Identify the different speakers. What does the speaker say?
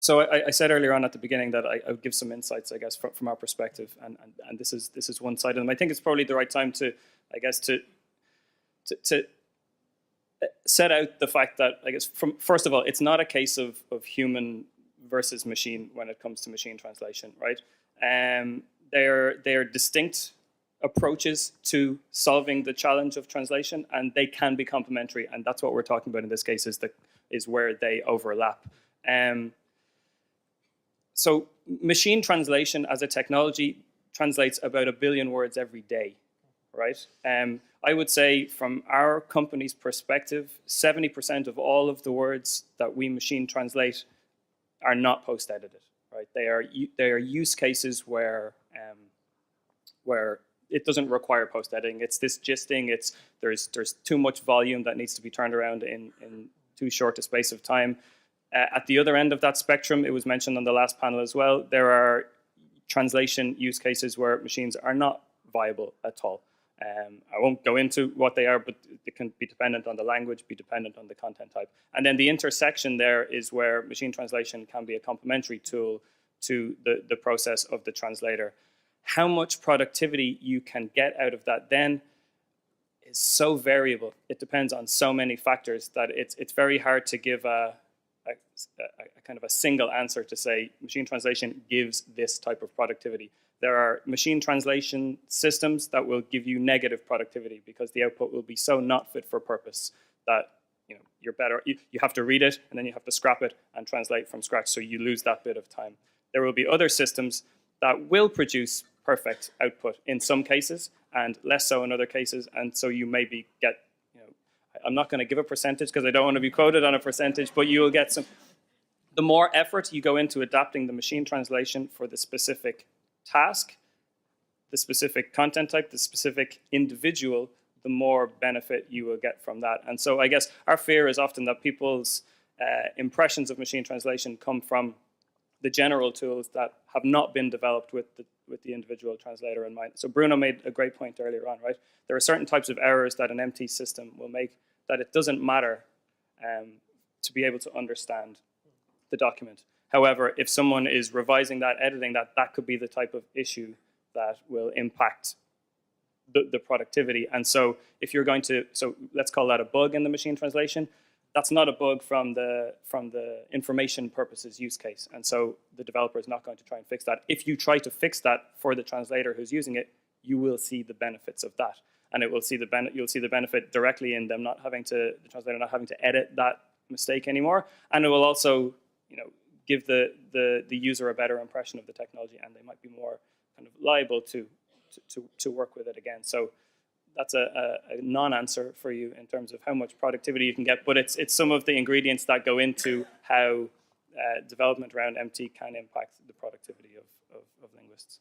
Speaker 1: So I said earlier on at the beginning that I would give some insights, I guess, from our perspective, and this is one side of them. I think it's probably the right time to, I guess, to set out the fact that, I guess, first of all, it's not a case of human versus machine when it comes to machine translation, right? They are distinct approaches to solving the challenge of translation, and they can be complementary, and that's what we're talking about in this case, is where they overlap. So machine translation as a technology translates about 1 billion words every day, right? I would say from our company's perspective, 70% of all of the words that we machine translate are not post-edited, right? They are use cases where it doesn't require post-editing. It's this gisting. There's too much volume that needs to be turned around in too short a space of time. At the other end of that spectrum, it was mentioned on the last panel as well, there are translation use cases where machines are not viable at all. I won't go into what they are, but it can be dependent on the language, be dependent on the content type. And then the intersection there is where machine translation can be a complementary tool to the process of the translator. How much productivity you can get out of that then is so variable. It depends on so many factors that it's very hard to give a kind of a single answer to say machine translation gives this type of productivity. There are machine translation systems that will give you negative productivity because the output will be so not fit for purpose that you're better. You have to read it and then you have to scrap it and translate from scratch, so you lose that bit of time. There will be other systems that will produce perfect output in some cases and less so in other cases, and so you maybe get, I'm not going to give a percentage because I don't want to be quoted on a percentage, but you will get some. The more effort you go into adapting the machine translation for the specific task, the specific content type, the specific individual, the more benefit you will get from that. And so I guess our fear is often that people's impressions of machine translation come from the general tools that have not been developed with the individual translator in mind. So Bruno made a great point earlier on, right? There are certain types of errors that an MT system will make that it doesn't matter to be able to understand the document. However, if someone is revising that, editing that, that could be the type of issue that will impact the productivity. And so if you're going to, so let's call that a bug in the machine translation, that's not a bug from the information purposes use case. And so the developer is not going to try and fix that. If you try to fix that for the translator who's using it, you will see the benefits of that. And it will see you'll see the benefit directly in them not having to, the translator not having to edit that mistake anymore. And it will also, give the user a better impression of the technology, and they might be more kind of liable to work with it again. So that's a non-answer for you in terms of how much productivity you can get, but it's some of the ingredients that go into how development around MT can impact the productivity of linguists.